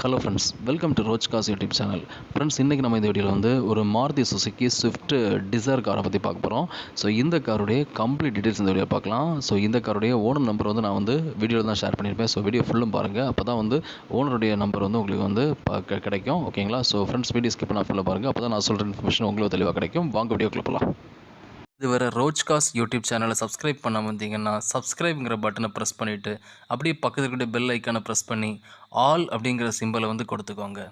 Hello friends, welcome to ரோஜ் காஸ் YouTube channel. Friends, இன்றைக்கி நம்ம இந்த வீடியோவில் வந்து ஒரு மாருதி சுசுகி ஸ்விஃப்ட் டிசைர் காரை பற்றி பார்க்க போகிறோம். ஸோ இந்த காருடைய கம்ப்ளீட் டீட்டெயில்ஸ் இந்த வீடியோ பார்க்கலாம். ஸோ இந்த காருடைய ஓனர் நம்பர் வந்து நான் வந்து வீடியோவில் தான் ஷேர் பண்ணியிருப்பேன். ஸோ வீடியோ ஃபுல்லும் பாருங்கள், அப்போ தான் வந்து ஓனருடைய நம்பர் வந்து உங்களுக்கு வந்து கிடைக்கும். ஓகேங்களா? ஸோ ஃப்ரெண்ட்ஸ், வீடியோ ஸ்கிப் பண்ண ஃபுல்லாக பாருங்கள், அப்போ தான் நான் சொல்கிற இன்ஃபர்மேஷன் உங்களுக்கு தெளிவாக கிடைக்கும். வாங்க வீடியோக்குள்ள போகலாம். இதுவரை ரோஜ்காஸ் யூடியூப் சேனலை சப்ஸ்கிரைப் பண்ண வந்தீங்கன்னா சப்ஸ்கிரைப்ங்கிற பட்டனை ப்ரெஸ் பண்ணிவிட்டு அப்படியே பக்கத்தில் இருக்கிற பெல் ஐக்கானை ப்ரெஸ் பண்ணி ஆல் அப்படிங்கிற சிம்பலை வந்து கொடுத்துக்கோங்க.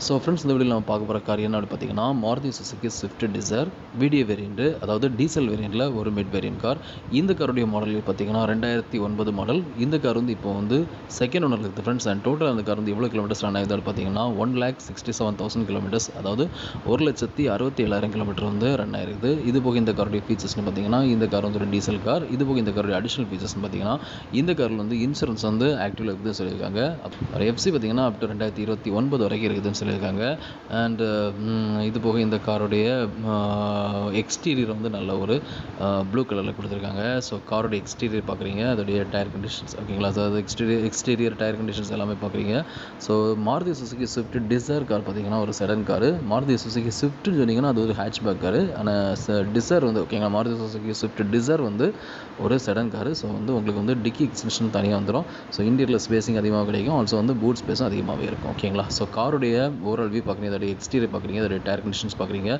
ஸோ ஃப்ரெண்ட்ஸ், இந்த வீடியோவில் நம்ம பார்க்க போகிற கார் என்ன அப்படி பார்த்தீங்கன்னா Maruti Suzuki Swift desire video variant, அதாவது டீசல் வேரியண்ட்டில் ஒரு மிட் வேரியன்ட் கார். இந்த காருடைய மாடல் பார்த்தீங்கன்னா 2009 மாடல். இந்த கார் வந்து இப்போ வந்து செகண்ட் ஓனர் இருக்குது ஃப்ரெண்ட்ஸ். அண்ட் டோட்டல் அந்த கார் வந்து எவ்வளோ கிலோமீட்டர்ஸ் ரன் ஆகுது பார்த்தீங்கன்னா 1,67,000 கிலோமீட்டர்ஸ், அதாவது 1,67,000 கிலோமீட்டர் வந்து ரன் ஆயிருக்குது. இது போக இந்த காருடைய ஃபீச்சர்ஸ்னு பார்த்தீங்கன்னா இந்த கார் வந்து ஒரு டீசல் கார். இது போக இந்த காருடைய அடிஷனல் ஃபீச்சர்ஸ்னு பார்த்தீங்கன்னா இந்த காரில் வந்து இன்சூரன்ஸ் வந்து ஆக்டிவில் இருக்குதுன்னு சொல்லியிருக்காங்க. எஃப்சி பார்த்தீங்கன்னா அப் டு 2029 வரைக்கும் இருக்குதுன்னு சொல்லியிருக்காங்க. அண்ட் இது போக இந்த காருடைய எக்ஸ்டீரியர் வந்து நல்ல ஒரு ப்ளூ கலரில் கொடுத்துருக்காங்க. ஸோ காரோடைய எக்ஸ்டீரியர் பார்க்குறீங்க, அதோடைய டயர் கண்டிஷன்ஸ் ஓகேங்களா. ஸோ அது எக்ஸ்டீரியர் டயர் கண்டிஷன்ஸ் எல்லாமே பார்க்குறீங்க. So Maruti Suzuki Swift desire car பார்த்தீங்கன்னா ஒரு செடன் காரு. மாருதி சுசுகி ஸ்விஃப்ட்னு சொன்னீங்கன்னா அது ஒரு ஹேட்ச்பேக் காரு. ஆனால் டிசைர் வந்து ஓகேங்களா, மாருதி சுசுகி ஸ்விஃப்ட் டிசைர் வந்து ஒரு செடன் காரு. ஸோ வந்து உங்களுக்கு வந்து டிக்கி எக்ஸ்டென்ஷன் தனியாக வந்துடும். ஸோ இன்டீரியர் ஸ்பேஸிங் அதிகமாக கிடைக்கும். ஆல்சோ வந்து பூட் ஸ்பேஸும் அதிகமாகவே இருக்கும். ஓகேங்களா. ஸோ காருடைய ஓவரால் வியூ பார்க்குறீங்க, அதோடைய எக்ஸ்டீரியர் பார்க்குறீங்க, அதோடைய டயர் கண்டிஷன்ஸ் பார்க்குறீங்க.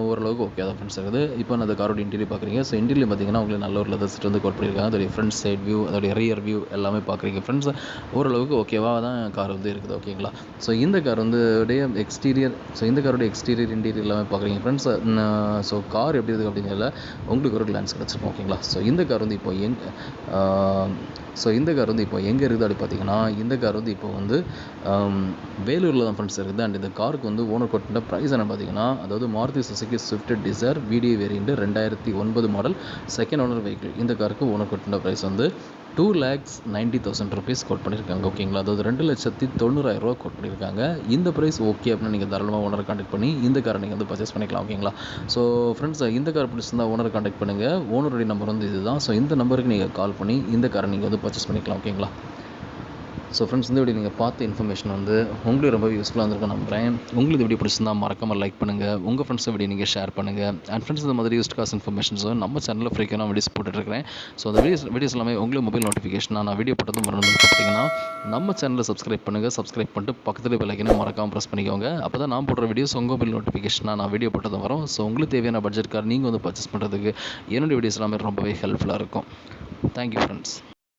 ஓரளவுக்கு ஓகே தான் ஃப்ரெண்ட்ஸ் இருக்குது. இப்போ அந்த காரோட இன்டீரியர் பார்க்குறீங்க. ஸோ இன்டீரியர் பார்த்தீங்கன்னா உங்களுக்கு நல்ல ஒரு லெதர் சீட் வந்து கோட் பண்ணியிருக்காங்க. அதோடைய ஃப்ரண்ட் சைட் வியூ, அதோடைய ரியர் வியூ எல்லாமே பார்க்குறீங்க ஃப்ரெண்ட்ஸ். ஓரளவுக்கு ஓகேவாக தான் கார் வந்து இருக்குது. ஓகேங்களா. ஸோ இந்த கார் வந்து எக்ஸ்டீரியர், இந்த காரோட எக்ஸ்டீரியர் இன்டீரியர் எல்லாமே பார்க்குறீங்க ஃப்ரெண்ட்ஸ். ஸோ கார் எப்படி இருக்குது அப்படிங்கிறதுல உங்களுக்கு ஒரு கிளான்ஸ் கிடச்சிருக்கும். ஓகேங்களா. ஸோ இந்த கார் வந்து இப்போ எங்கே இருக்குது அப்படி பார்த்தீங்கன்னா இந்த கார் வந்து இப்போ வந்து வேலூரில் தான் ஃப்ரெண்ட்ஸ் இருக்குது. அண்ட் இந்த காருக்கு வந்து ஓனர் கோட் பண்ண ப்ரைஸ் என்ன பார்த்தீங்கன்னா, அதாவது Maruti Suzuki Swift desire video variant 2009 model second owner vehicle. இந்த காருக்கு ஓனர் கோட் பண்ண ப்ரைஸ் வந்து 2,90,000 ருபீஸ் கோட் பண்ணியிருக்காங்க. ஓகேங்களா. அதாவது 2,90,000 ரூபா கோட் பண்ணியிருக்காங்க. இந்த ப்ரைஸ் ஓகே அப்படின்னா நீங்கள் தாராளமாக ஓனரை கான்டாக்ட் பண்ணி இந்த காரை நீங்கள் வந்து பர்ச்சேஸ் பண்ணிக்கலாம். ஓகேங்களா. ஸோ ஃப்ரெண்ட்ஸ், இந்த கார் பிடிச்சிருந்தா ஓனரை கான்டாக்ட் பண்ணுங்கள். ஓனருடைய நம்பர் வந்து இதுதான். ஸோ இந்த நம்பருக்கு நீங்கள் கால் பண்ணி இந்த காரை நீங்கள் வந்து பர்ச்சேஸ் பண்ணிக்கலாம். ஓகேங்களா. ஸோ ஃப்ரெண்ட்ஸ், இந்த வீடியோ நீங்கள் பார்த்த இன்ஃபர்மேஷன் வந்து உங்களுக்கு ரொம்ப யூஸ்ஃபுல்லாக இருந்திருக்கும் நம்புகிறேன். உங்களுக்கு வீடியோ பிடிச்சிருந்தா மறக்காமல் லைக் பண்ணுங்கள், உங்கள் ஃப்ரெண்ட்ஸை வீடியோ நீங்கள் ஷேர் பண்ணுங்கள். அண்ட் ஃப்ரெண்ட்ஸ், இந்த மாதிரி யூஸ்ட் காஸ் இன்ஃபர்மேஷன்ஸும் நம்ம சேனலில் ஃப்ரீக்கான வீடியோஸ் போட்டுட்ருக்கிறேன். ஸோ அந்த வீடியோஸ் எல்லாமே உங்களுக்கு மொபைல் நோட்டிஃபிகேஷனாக நான் வீடியோ போட்டதும் வரணும்னு பார்த்தீங்கன்னா நம்ம சேனலில் சப்ஸ்கிரைப் பண்ணுங்கள். சப்ஸ்கிரைப் பண்ணிட்டு பக்கத்தில் பெல் ஐக்கனை மறக்காமல் ப்ரெஸ் பண்ணிக்கோங்க. அப்போ தான் நான் போடுற வீடியோஸ் உங்கள் மொபைல் நோட்டிஃபிகேஷனாக நான் வீடியோ போட்டதும் வரும். ஸோ உங்களுக்கு தேவையான பட்ஜெட் கார் நீங்கள் வந்து பர்ச்சேஸ் பண்ணுறதுக்கு என்னுடைய வீடியோஸ் எல்லாமே ரொம்பவே ஹெல்ப்ஃபுல்லாக இருக்கும். Thank you friends.